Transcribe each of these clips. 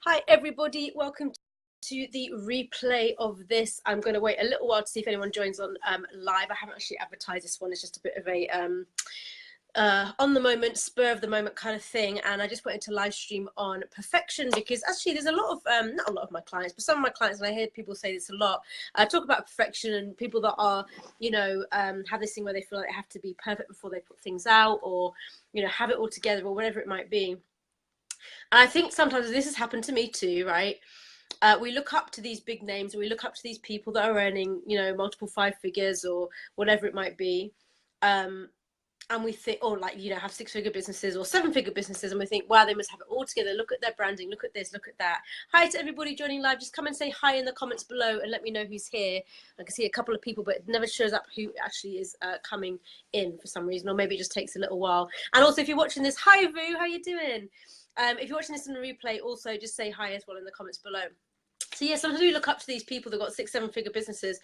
Hi everybody, welcome to the replay of this. I'm going to wait a little while to see if anyone joins on live. I haven't actually advertised this one. It's just a bit of a on the moment, spur of the moment kind of thing. And I just wanted to live stream on perfection because actually there's a lot of, not a lot of my clients, but some of my clients, and I hear people say this a lot, talk about perfection and people that are, you know, have this thing where they feel like they have to be perfect before they put things out, or, you know, have it all together or whatever it might be. And I think sometimes this has happened to me too, right? We look up to these big names, and we look up to these people that are earning, you know, multiple 5 figures or whatever it might be. And we think, or like, you know, have 6-figure businesses or 7-figure businesses. And we think, wow, they must have it all together. Look at their branding. Look at this, look at that. Hi to everybody joining live. Just come and say hi in the comments below and let me know who's here. I can see a couple of people, but it never shows up who actually is coming in for some reason, or maybe it just takes a little while. And also, if you're watching this, hi Vu, how you doing? If you're watching this in a replay, also just say hi as well in the comments below. So yeah, sometimes we look up to these people that got 6-7-figure businesses,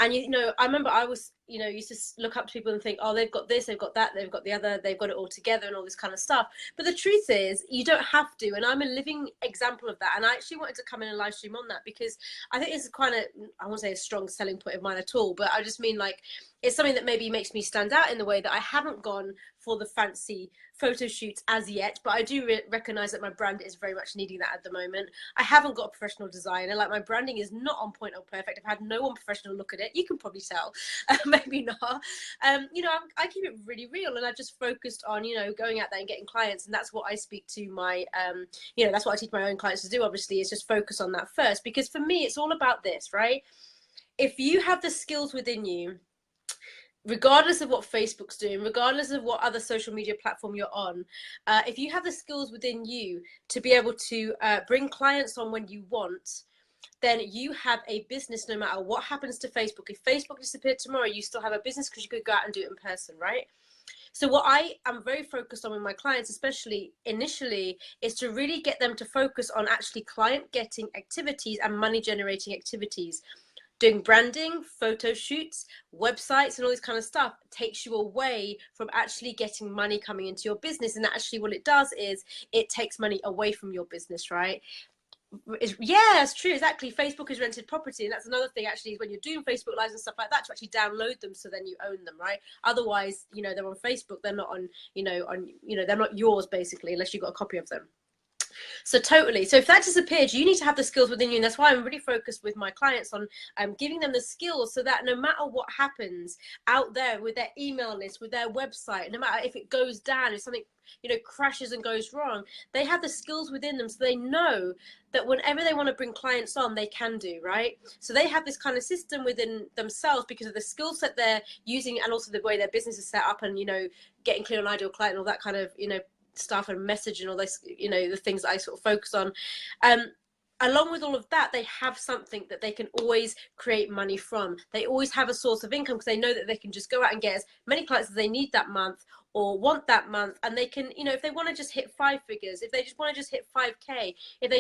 and you know, I remember I was, you know, used to look up to people and think, oh, they've got this, they've got that, they've got the other, they've got it all together and all this kind of stuff. But the truth is, you don't have to, and I'm a living example of that. And I actually wanted to come in and live stream on that because I think it's kind of, I won't say a strong selling point of mine at all, but I just mean like it's something that maybe makes me stand out in the way that I haven't gone for the fancy photo shoots as yet, but I do recognize that my brand is very much needing that at the moment. I haven't got a professional designer, like my branding is not on point or perfect. I've had no one professional look at it. You can probably tell, maybe not. You know, I keep it really real, and I've just focused on, you know, going out there and getting clients, and that's what I speak to my, you know, that's what I teach my own clients to do, obviously, is just focus on that first, because for me, it's all about this, right? If you have the skills within you, regardless of what Facebook's doing, regardless of what other social media platform you're on, if you have the skills within you to be able to bring clients on when you want, then you have a business no matter what happens to Facebook. If Facebook disappeared tomorrow, you still have a business because you could go out and do it in person, right? So what I am very focused on with my clients, especially initially, is to really get them to focus on actually client getting activities and money generating activities. Doing branding, photo shoots, websites, and all this kind of stuff takes you away from actually getting money coming into your business. And actually what it does is it takes money away from your business, right? Yeah, it's true, exactly. Facebook is rented property, and that's another thing actually, is when you're doing Facebook lives and stuff like that, to actually download them so then you own them, right? Otherwise, you know, they're on Facebook, they're not on, you know, they're not yours basically, unless you've got a copy of them. So totally. So if that disappeared, you need to have the skills within you. And that's why I'm really focused with my clients on giving them the skills so that no matter what happens out there with their email list, with their website, no matter if it goes down, if something, you know, crashes and goes wrong, they have the skills within them, so they know that whenever they want to bring clients on, they can do, right? So they have this kind of system within themselves because of the skill set they're using, and also the way their business is set up, and, you know, getting clear on ideal client and all that kind of, you know, stuff and message and all this, you know, the things that I sort of focus on. Along with all of that, they have something that they can always create money from. They always have a source of income because they know that they can just go out and get as many clients as they need that month or want that month, and they can, you know, if they want to just hit 5 figures, if they just want to just hit 5k, if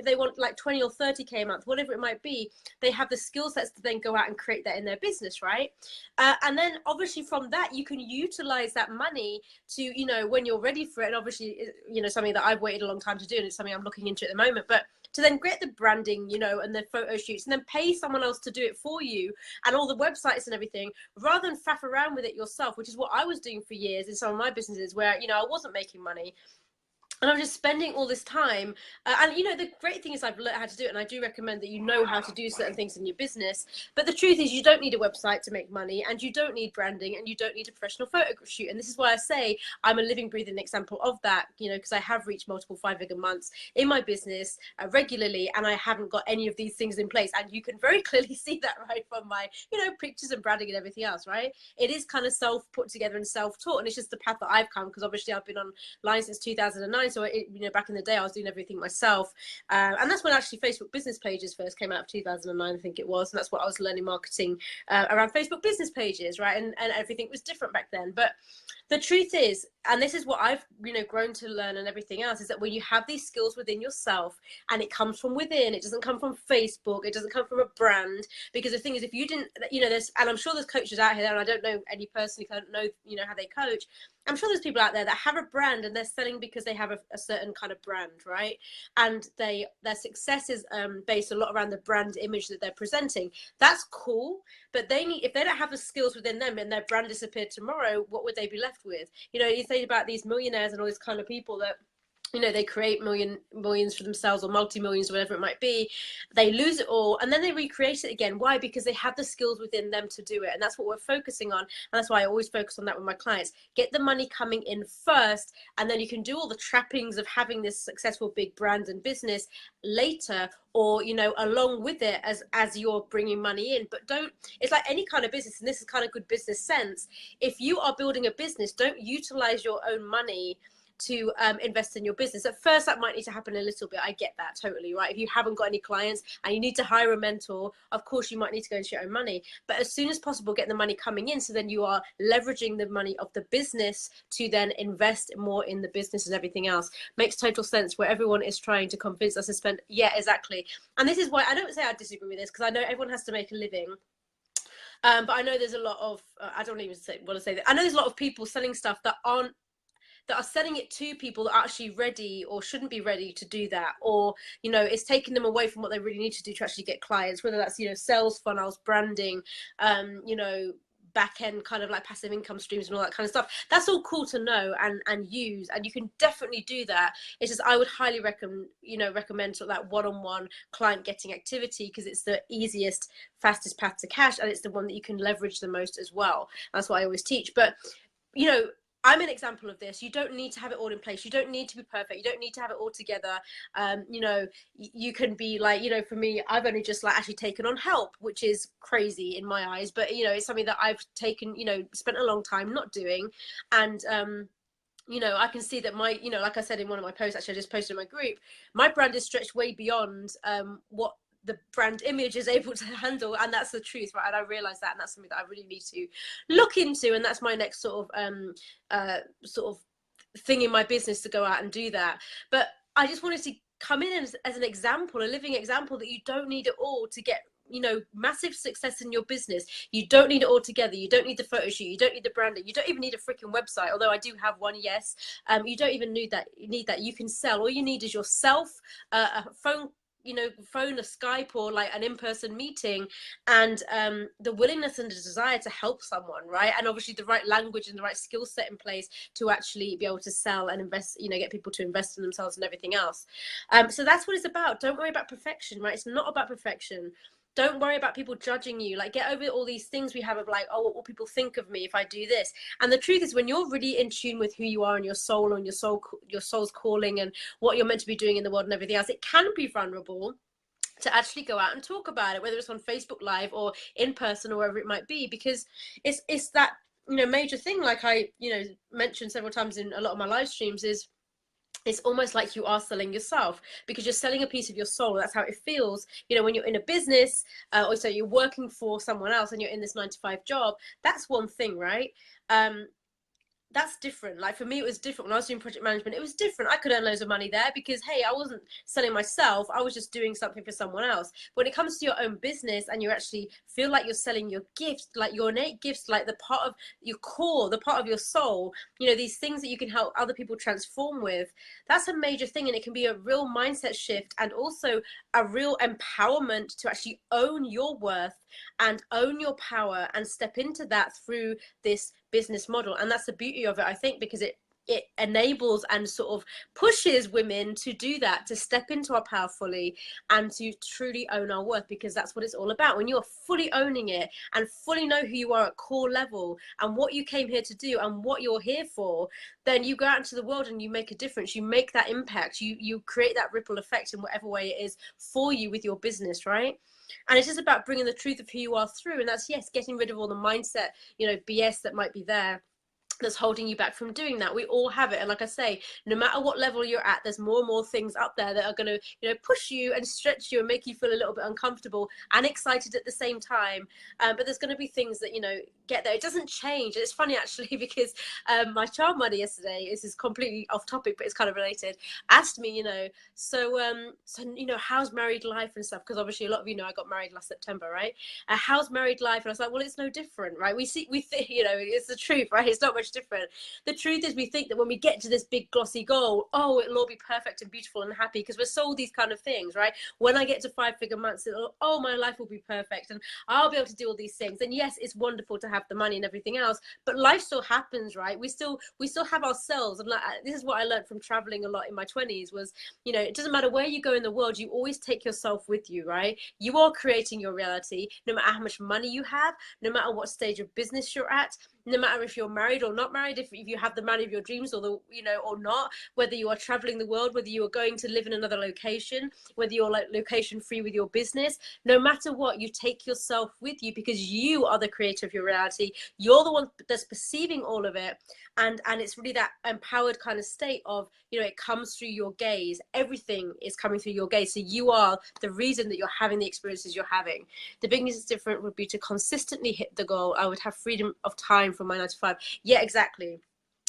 they want like 20 or 30k a month, whatever it might be, they have the skill sets to then go out and create that in their business, right? And then obviously from that you can utilize that money to, you know, when you're ready for it, and obviously, you know, something that I've waited a long time to do, and it's something I'm looking into at the moment, but to then get the branding, you know, and the photo shoots, and then pay someone else to do it for you, and all the websites and everything, rather than faff around with it yourself, which is what I was doing for years in some of my businesses where, you know, I wasn't making money. And I'm just spending all this time. And, you know, the great thing is I've learned how to do it. And I do recommend that you know how to do certain things in your business. But the truth is you don't need a website to make money, and you don't need branding, and you don't need a professional photo shoot. And this is why I say I'm a living, breathing example of that, you know, because I have reached multiple 5-figure months in my business regularly, and I haven't got any of these things in place. And you can very clearly see that, right, from my, you know, pictures and branding and everything else, right? It is kind of self put together and self-taught. And it's just the path that I've come, because obviously I've been online since 2009. So, you know, back in the day, I was doing everything myself. And that's when actually Facebook business pages first came out, of 2009, I think it was. And that's what I was learning marketing around Facebook business pages, right? And everything was different back then. But The truth is, and this is what I've, you know, grown to learn and everything else, is that when you have these skills within yourself and it comes from within, it doesn't come from Facebook, it doesn't come from a brand. Because the thing is, if you didn't, you know, there's, and I'm sure there's coaches out here, and I don't know any personally, I don't know, you know, how they coach. I'm sure there's people out there that have a brand and they're selling because they have a certain kind of brand, right? And their success is based a lot around the brand image that they're presenting. That's cool, but they need, if they don't have the skills within them and their brand disappeared tomorrow, what would they be left with? You know, you think about these millionaires and all these kind of people that, you know, they create millions for themselves, or multi-millions, whatever it might be. They lose it all and then they recreate it again. Why? Because they have the skills within them to do it. And that's what we're focusing on. And that's why I always focus on that with my clients. Get the money coming in first, and then you can do all the trappings of having this successful big brand and business later, or, you know, along with it as you're bringing money in. But don't, it's like any kind of business, and this is kind of good business sense. If you are building a business, don't utilize your own money to invest in your business. At first, that might need to happen a little bit. I get that totally, right? If you haven't got any clients and you need to hire a mentor, of course you might need to go into your own money. But as soon as possible, get the money coming in, so then you are leveraging the money of the business to then invest more in the business and everything else. Makes total sense, where everyone is trying to convince us to spend. Yeah, exactly. And this is why I don't say I disagree with this, because I know everyone has to make a living. But I know there's a lot of I don't even want to say that. I know there's a lot of people selling stuff that are selling it to people that are actually ready or shouldn't be ready to do that, or, you know, it's taking them away from what they really need to do to actually get clients, whether that's, you know, sales funnels, branding, you know, back end kind of like passive income streams and all that kind of stuff. That's all cool to know and use, and you can definitely do that. It's just, I would highly recommend sort of that one-on-one client getting activity, because it's the easiest, fastest path to cash, and it's the one that you can leverage the most as well. That's what I always teach. But, you know, I'm an example of this. You don't need to have it all in place. You don't need to be perfect. You don't need to have it all together. You know, you can be like, you know, for me, I've only just like actually taken on help, which is crazy in my eyes. But, you know, it's something that I've taken, you know, spent a long time not doing. And, you know, I can see that my, you know, like I said in one of my posts, actually I just posted in my group, my brand is stretched way beyond what the brand image is able to handle, and that's the truth, right? And I realize that, and that's something that I really need to look into, and that's my next sort of thing in my business, to go out and do that. But I just wanted to come in as an example, a living example, that you don't need it all to get, you know, massive success in your business. You don't need it all together. You don't need the photo shoot. You don't need the branding. You don't even need a freaking website, although I do have one, yes. You don't even need that. You can sell. All you need is yourself, a phone, you know, phone, a Skype, or like an in-person meeting, and the willingness and the desire to help someone, right? And obviously the right language and the right skill set in place to actually be able to sell and invest, you know, get people to invest in themselves and everything else. So that's what it's about. Don't worry about perfection, right? It's not about perfection. Don't worry about people judging you. Like, get over all these things we have of like, oh, what will people think of me if I do this? And the truth is, when you're really in tune with who you are and your soul, and your soul's calling, and what you're meant to be doing in the world and everything else, it can be vulnerable to actually go out and talk about it, whether it's on Facebook Live or in person or wherever it might be, because it's that, you know, major thing, like I, you know, mentioned several times in a lot of my live streams, is it's almost like you are selling yourself, because you're selling a piece of your soul. That's how it feels, you know, when you're in a business, or so you're working for someone else and you're in this 9-to-5 job. That's one thing, right? That's different. Like, for me, it was different when I was doing project management. It was different. I could earn loads of money there because, hey, I wasn't selling myself. I was just doing something for someone else. When it comes to your own business and you actually feel like you're selling your gifts, like your innate gifts, like the part of your core, the part of your soul, you know, these things that you can help other people transform with, that's a major thing. And it can be a real mindset shift, and also a real empowerment to actually own your worth and own your power and step into that through this business model. And that's the beauty of it, I think, because it enables and sort of pushes women to do that, to step into our power fully and to truly own our worth, because that's what it's all about. When you're fully owning it and fully know who you are at core level and what you came here to do and what you're here for, then you go out into the world and you make a difference. You make that impact. You create that ripple effect in whatever way it is for you with your business, right? And it's just about bringing the truth of who you are through. And that's, yes, getting rid of all the mindset, you know, BS that might be there. that's holding you back from doing that. We all have it. And like I say, no matter what level you're at, there's more and more things up there that are going to, you know, push you and stretch you and make you feel a little bit uncomfortable and excited at the same time. But there's going to be things that, you know, get there. It doesn't change. It's funny actually, because my child mother yesterday, this is completely off topic, but it's kind of related, asked me, you know, so you know, how's married life and stuff? Because obviously a lot of you know I got married last September, right? How's married life? And I was like, well, it's no different, right? We think, you know, it's the truth, right? It's not much different. The truth is, we think that when we get to this big glossy goal, oh, it'll all be perfect and beautiful and happy, because we're sold these kind of things, right? When I get to 5-figure months, oh, my life will be perfect and I'll be able to do all these things. And yes, it's wonderful to have the money and everything else, but life still happens, right? We still have ourselves. And like, this is what I learned from traveling a lot in my 20s was, you know, it doesn't matter where you go in the world, you always take yourself with you, right? You are creating your reality, no matter how much money you have, no matter what stage of business you're at, no matter if you're married or not married, if you have the man of your dreams or the, you know, or not, whether you are traveling the world, whether you are going to live in another location, whether you're like location free with your business, no matter what, you take yourself with you, because you are the creator of your reality. You're the one that's perceiving all of it. And it's really that empowered kind of state of, you know, it comes through your gaze. Everything is coming through your gaze. So you are the reason that you're having the experiences you're having. The biggest difference would be to consistently hit the goal. I would have freedom of time from my 9 to 5. Yeah, exactly.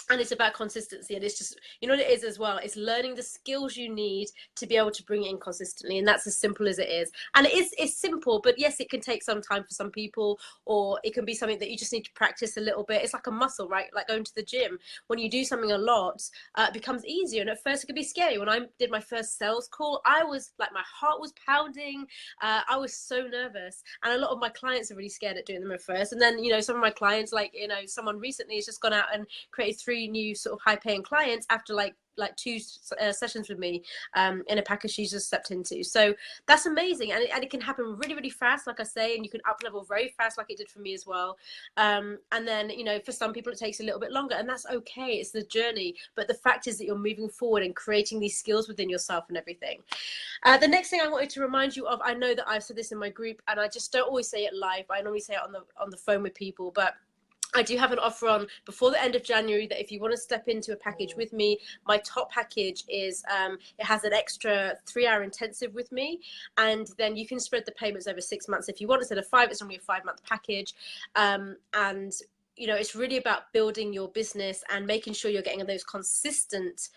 And it's about consistency, and it's just, you know what it is as well, it's learning the skills you need to be able to bring it in consistently, and that's as simple as it is. And it's simple, but yes, it can take some time for some people, or it can be something that you just need to practice a little bit. It's like a muscle, right? Like going to the gym. When you do something a lot, it becomes easier, and at first it could be scary. When I did my first sales call, I was like, my heart was pounding. I was so nervous, and a lot of my clients are really scared at doing them at first. And then, you know, some of my clients, like, you know, someone recently has just gone out and created 3 new sort of high paying clients after like 2 sessions with me in a package she's just stepped into. So that's amazing, and it can happen really, really fast, like I say, and you can up level very fast, like it did for me as well. And then, you know, for some people it takes a little bit longer, and that's okay. It's the journey, but the fact is that you're moving forward and creating these skills within yourself and everything. The next thing I wanted to remind you of, I know that I've said this in my group, and I just don't always say it live. I normally say it on the phone with people, but I do have an offer on before the end of January that if you want to step into a package with me, my top package is it has an extra 3-hour intensive with me, and then you can spread the payments over 6 months if you want. Instead of 5, it's only a 5-month package. And you know, it's really about building your business and making sure you're getting those consistent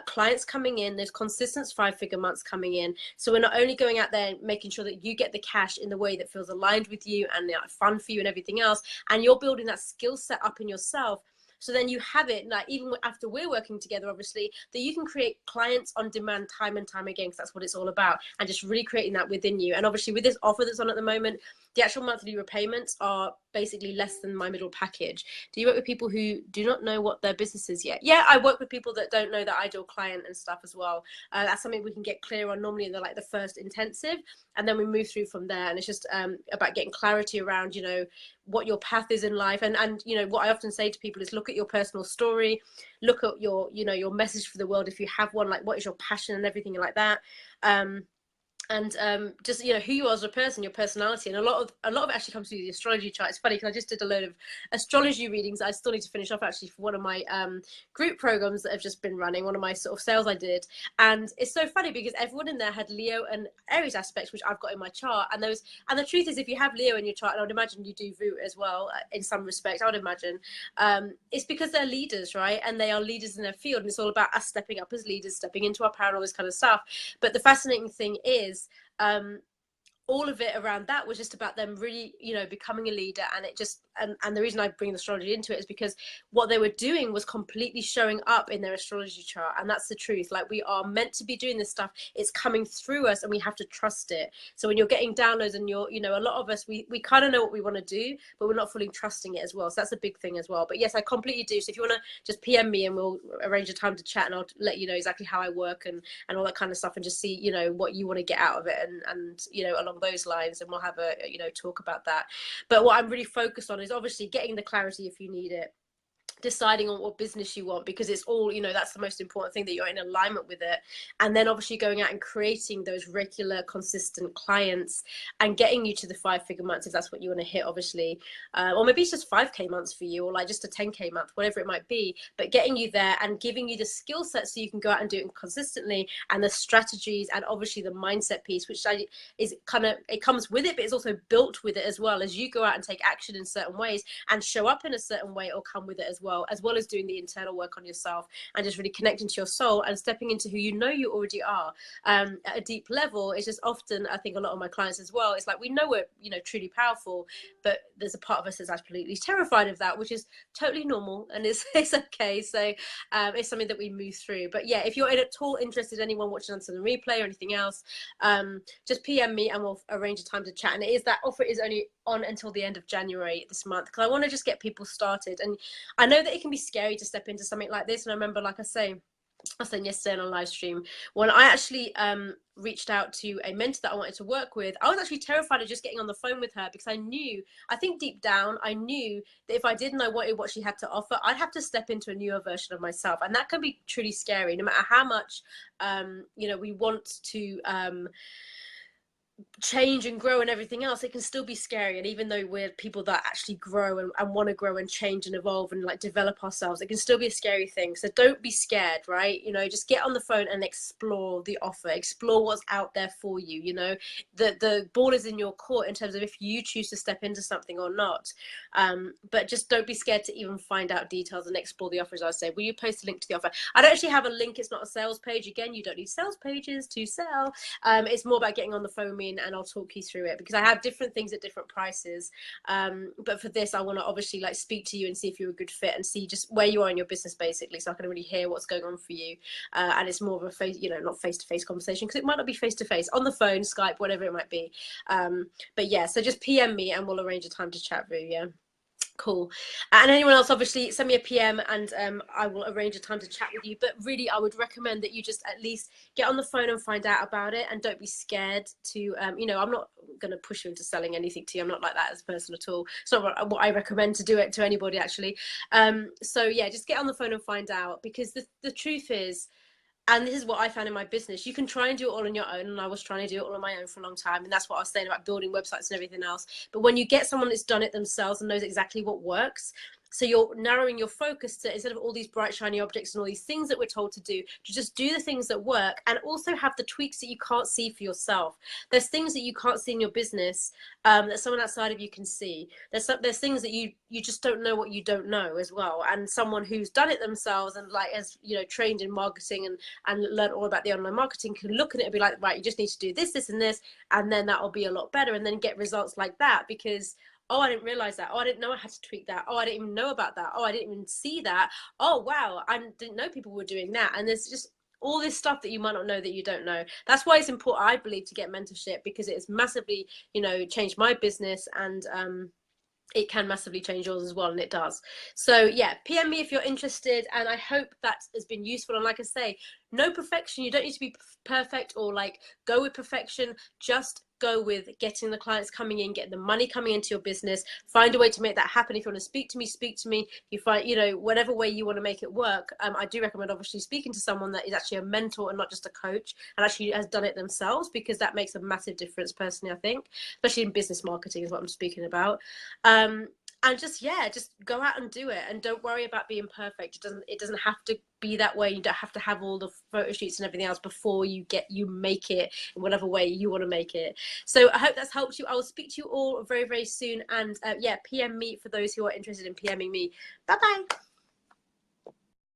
clients coming in, those consistent 5-figure months coming in. So we're not only going out there making sure that you get the cash in the way that feels aligned with you and fun for you and everything else, and you're building that skill set up in yourself. So then you have it, like, even after we're working together, obviously, that you can create clients on demand time and time again, because that's what it's all about, and just really creating that within you. And obviously with this offer that's on at the moment, the actual monthly repayments are basically less than my middle package. Do you work with people who do not know what their business is yet? Yeah, I work with people that don't know the ideal client and stuff as well. That's something we can get clear on normally in the first intensive, and then we move through from there. And it's just about getting clarity around, you know, what your path is in life. And you know, what I often say to people is look at your personal story, look at your, you know, your message for the world if you have one, like what is your passion and everything like that. And just, you know, who you are as a person, your personality. And a lot of it actually comes through the astrology chart. It's funny because I just did a load of astrology readings. I still need to finish off actually for one of my group programs that have just been running, one of my sort of sales I did. And it's so funny because everyone in there had Leo and Aries aspects, which I've got in my chart. And the truth is, if you have Leo in your chart, and I would imagine you do Root as well in some respects, I would imagine, it's because they're leaders, right? And they are leaders in their field, and it's all about us stepping up as leaders, stepping into our power and all this kind of stuff. But the fascinating thing is, all of it around that was just about them really, you know, becoming a leader. And it just, and the reason I bring the astrology into it is because what they were doing was completely showing up in their astrology chart. And that's the truth. Like, we are meant to be doing this stuff. It's coming through us, and we have to trust it. So when you're getting downloads and you're, you know, a lot of us, we kind of know what we want to do, but we're not fully trusting it as well. So that's a big thing as well. But yes, I completely do. So if you want to just PM me, and we'll arrange a time to chat, and I'll let you know exactly how I work and all that kind of stuff, and just see, you know, what you want to get out of it, and you know, along those lines, and we'll have a, you know, talk about that. But what I'm really focused on is obviously getting the clarity if you need it, deciding on what business you want, because it's all, you know, that's the most important thing, that you're in alignment with it. And then obviously going out and creating those regular consistent clients and getting you to the 5-figure months, if that's what you want to hit, obviously, or maybe it's just 5k months for you, or like just a 10k month, whatever it might be, but getting you there and giving you the skill set so you can go out and do it consistently, and the strategies, and obviously the mindset piece, which is kind of, it comes with it, but it's also built with it as well, as you go out and take action in certain ways and show up in a certain way, or come with it as well as doing the internal work on yourself and just really connecting to your soul and stepping into who you know you already are at a deep level. It's just often, I think a lot of my clients as well, it's like, we know we're, you know, truly powerful, but there's a part of us that's absolutely terrified of that, which is totally normal, and it's okay. So it's something that we move through. But yeah, if you're at all interested, anyone watching on the replay or anything else, just PM me and we'll arrange a time to chat. And it is, that offer is only on until the end of January this month, because I want to just get people started. And I know that it can be scary to step into something like this. And I remember, like I was saying yesterday on a live stream, when I actually reached out to a mentor that I wanted to work with, I was actually terrified of just getting on the phone with her, because I think deep down, I knew that if I did and I wanted what she had to offer, I'd have to step into a newer version of myself. And that can be truly scary, no matter how much, you know, we want to change and grow and everything else. It can still be scary. And even though we're people that actually grow and want to grow and change and evolve and like develop ourselves, it can still be a scary thing. So don't be scared, right? You know, just get on the phone and explore the offer, explore what's out there for you. You know, the ball is in your court in terms of if you choose to step into something or not. But just don't be scared to even find out details and explore the offer. As I say, will you post a link to the offer? I don't actually have a link. It's not a sales page. Again, you don't need sales pages to sell. It's more about getting on the phone with me, and I'll talk you through it, because I have different things at different prices. But for this, I want to obviously like speak to you and see if you're a good fit, and see just where you are in your business, basically, so I can really hear what's going on for you. And it's more of a face, you know, not face-to-face conversation, because it might not be face-to-face, on the phone, Skype, whatever it might be. But yeah, so just PM me and we'll arrange a time to chat through. Yeah. Cool. And anyone else, obviously send me a PM and I will arrange a time to chat with you. But really, I would recommend that you just at least get on the phone and find out about it, and don't be scared to, you know, I'm not going to push you into selling anything to you. I'm not like that as a person at all. It's not what I recommend to do it to anybody, actually. So yeah, just get on the phone and find out, because the truth is, and this is what I found in my business, you can try and do it all on your own. And I was trying to do it all on my own for a long time. And that's what I was saying about building websites and everything else. But when you get someone that's done it themselves and knows exactly what works, so you're narrowing your focus to, instead of all these bright, shiny objects and all these things that we're told to do, to just do the things that work, and also have the tweaks that you can't see for yourself. There's things that you can't see in your business that someone outside of you can see. There's things that you just don't know what you don't know as well. And someone who's done it themselves and like has, you know, trained in marketing and learned all about the online marketing can look at it and be like, right, you just need to do this, this, and this, and then that'll be a lot better, and then get results like that, because oh, I didn't realize that. Oh, I didn't know I had to tweak that. Oh, I didn't even know about that. Oh, I didn't even see that. Oh, wow, I didn't know people were doing that. And there's just all this stuff that you might not know that you don't know. That's why it's important, I believe, to get mentorship, because it has massively, you know, changed my business, and it can massively change yours as well, and it does. So yeah, PM me if you're interested, and I hope that has been useful. And like I say, no perfection. You don't need to be perfect or like go with perfection. Just go with getting the clients coming in, getting the money coming into your business. Find a way to make that happen. If you want to speak to me, speak to me. You find, you know, whatever way you want to make it work. I do recommend obviously speaking to someone that is actually a mentor and not just a coach, and actually has done it themselves, because that makes a massive difference personally, I think, especially in business marketing is what I'm speaking about. And just, yeah, just go out and do it, and don't worry about being perfect. It doesn't have to be that way. You don't have to have all the photo shoots and everything else before you make it in whatever way you want to make it. So I hope that's helped you. I will speak to you all very, very soon. And yeah, PM me for those who are interested in PMing me. Bye bye.